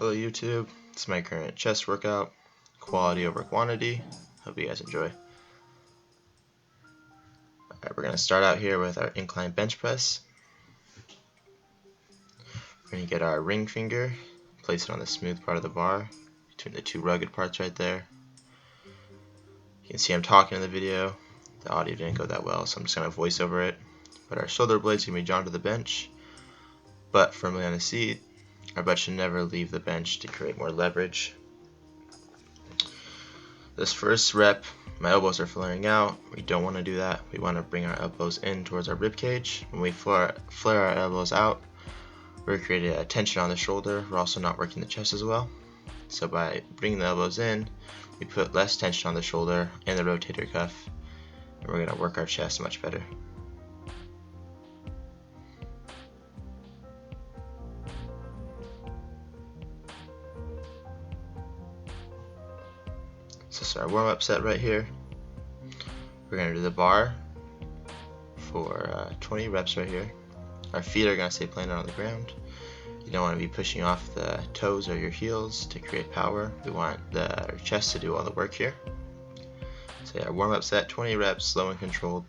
Hello YouTube, it's my current chest workout, quality over quantity. Hope you guys enjoy. Alright, we're going to start out here with our incline bench press. We're going to get our ring finger, place it on the smooth part of the bar, between the two rugged parts right there. You can see I'm talking in the video, the audio didn't go that well, so I'm just going to voice over it. But our shoulder blades are going to be drawn to the bench, butt firmly on the seat. Our butt should never leave the bench to create more leverage. This first rep, my elbows are flaring out. We don't want to do that. We want to bring our elbows in towards our rib cage. When we flare our elbows out, we're creating a tension on the shoulder. We're also not working the chest as well. So by bringing the elbows in, we put less tension on the shoulder and the rotator cuff, and we're going to work our chest much better. So this is our warm-up set right here. We're going to do the bar for 20 reps right here. Our feet are going to stay planted on the ground. You don't want to be pushing off the toes or your heels to create power. We want our chest to do all the work here. So yeah, our warm-up set, 20 reps, slow and controlled.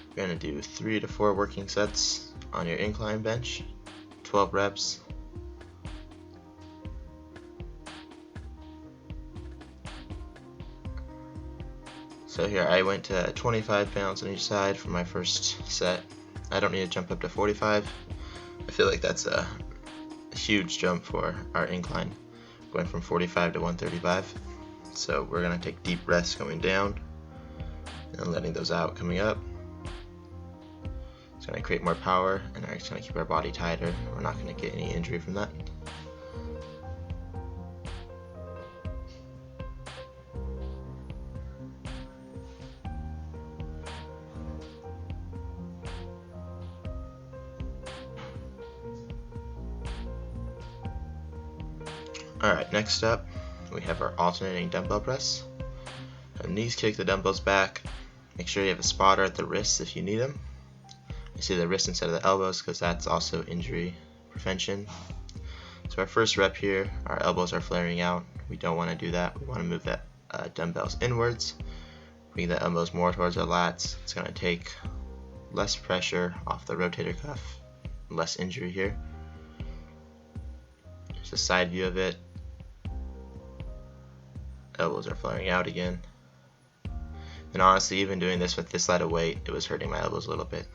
We're going to do 3 to 4 working sets on your incline bench, 12 reps. So here I went to 25 pounds on each side for my first set. I don't need to jump up to 45. I feel like that's a huge jump for our incline, going from 45 to 135. So we're going to take deep breaths going down and letting those out coming up. It's going to create more power, and it's going to keep our body tighter. We're not going to get any injury from that. Alright, next up we have our alternating dumbbell press. Knees kick the dumbbells back. Make sure you have a spotter at the wrists if you need them. I say the wrists instead of the elbows because that's also injury prevention. So our first rep here, our elbows are flaring out. We don't want to do that. We want to move that dumbbells inwards. Bring the elbows more towards our lats. It's going to take less pressure off the rotator cuff, less injury here. There's a side view of it. Elbows are flaring out again. And honestly, even doing this with this light of weight, it was hurting my elbows a little bit.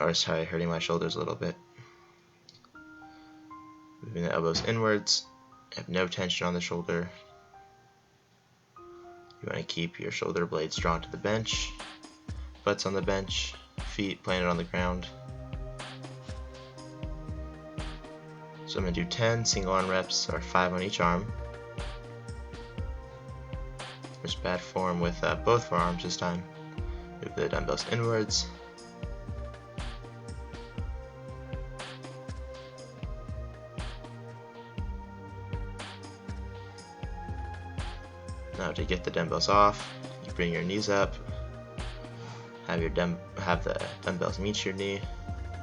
Or sorry, hurting my shoulders a little bit. Moving the elbows inwards. Have no tension on the shoulder. You want to keep your shoulder blades drawn to the bench. Butts on the bench. Feet planted on the ground. So I'm going to do 10 single arm reps, or 5 on each arm. There's bad form with both forearms this time. Move the dumbbells inwards. Now to get the dumbbells off, you bring your knees up. Have the dumbbells meet your knee.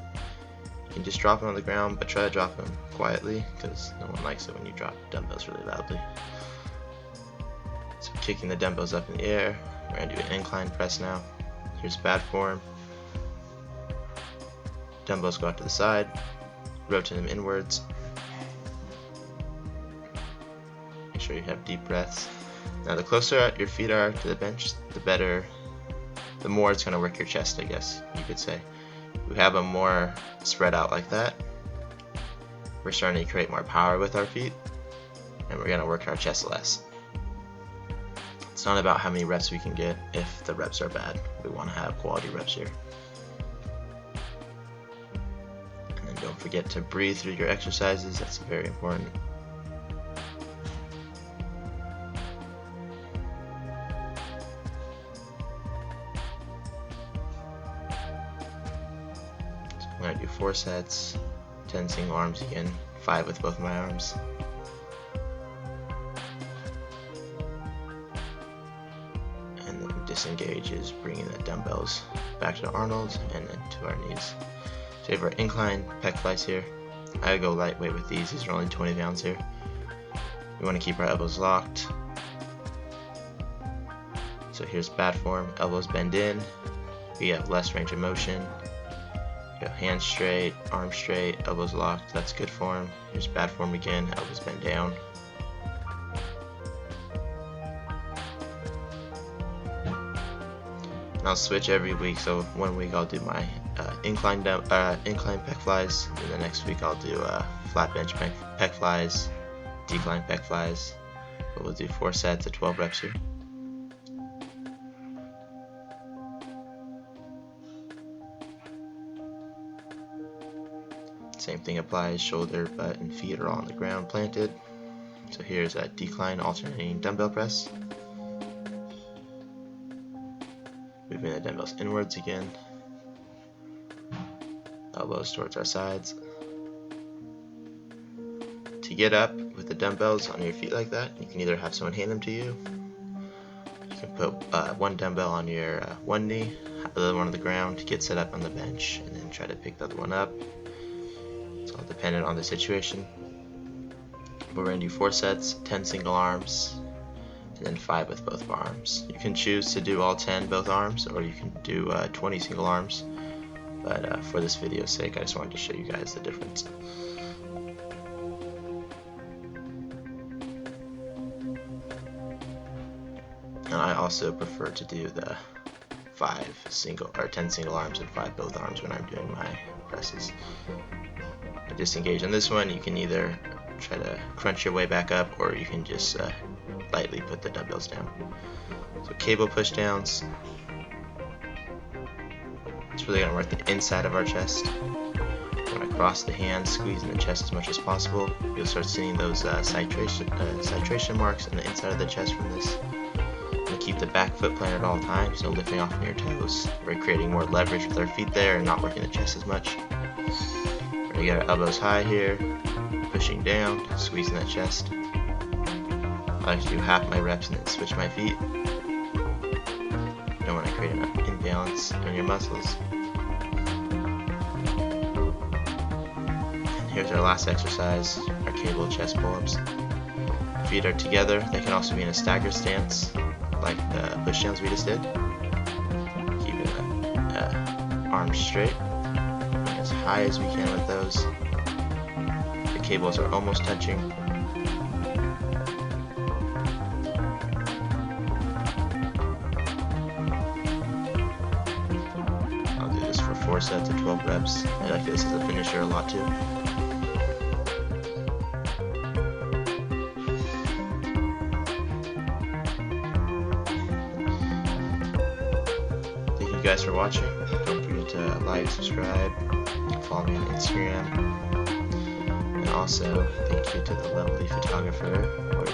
You can just drop them on the ground, but try to drop them quietly because no one likes it when you drop dumbbells really loudly. So kicking the dumbbells up in the air, we're going to do an incline press now. Here's bad form. Dumbbells go out to the side, rotate them inwards. Make sure you have deep breaths. Now the closer your feet are to the bench, the more it's going to work your chest, I guess you could say. We have them more spread out like that. We're starting to create more power with our feet, and we're going to work our chest less. It's not about how many reps we can get if the reps are bad. We want to have quality reps here. And then don't forget to breathe through your exercises. That's very important. So I'm going to do 4 sets, 10 single arms again, 5 with both my arms. disengage is bringing the dumbbells back to Arnold and then to our knees. So we have our incline pec flies here. I go lightweight with these are only 20 pounds here. We want to keep our elbows locked. So here's bad form, elbows bend in, we have less range of motion. Go hands straight, arms straight, elbows locked, that's good form. Here's bad form again, elbows bend down. And I'll switch every week, so one week I'll do my incline pec flies, and the next week I'll do flat bench pec flies, decline pec flies. But we'll do 4 sets of 12 reps here. Same thing applies, shoulder, butt, and feet are all on the ground planted. So here's a decline alternating dumbbell press. Moving the dumbbells inwards again. Elbows towards our sides. To get up with the dumbbells on your feet like that, you can either have someone hand them to you. You can put one dumbbell on your one knee, the other one on the ground, get set up on the bench, and then try to pick the other one up. It's all dependent on the situation. But we're going to do 4 sets, 10 single arms, and then 5 with both arms. You can choose to do all 10 both arms, or you can do 20 single arms. But for this video's sake, I just wanted to show you guys the difference. And I also prefer to do the 10 single arms and 5 both arms when I'm doing my presses. To disengage on this one, you can either try to crunch your way back up, or you can just lightly put the dumbbells down. So cable push downs. It's really going to work the inside of our chest. We're going to cross the hands, squeezing the chest as much as possible. You'll start seeing those citration marks on the inside of the chest from this. Keep the back foot planted at all times, no lifting off from your toes. We're creating more leverage with our feet there and not working the chest as much. We're going to get our elbows high here, pushing down, squeezing that chest. I like to do half my reps and then switch my feet. You don't want to create an imbalance on your muscles. And here's our last exercise, our cable chest pull-ups. Feet are together. They can also be in a stagger stance, like the push downs we just did. Keeping the arms straight, as high as we can with those. The cables are almost touching. I'll do this for 4 sets of 12 reps. I like this as a finisher a lot too. Thank you guys for watching. Don't forget to like, subscribe, follow me on Instagram, and also thank you to the lovely photographer, Moody.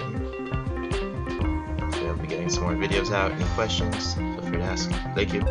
I'll be getting some more videos out. Any questions, feel free to ask. Thank you.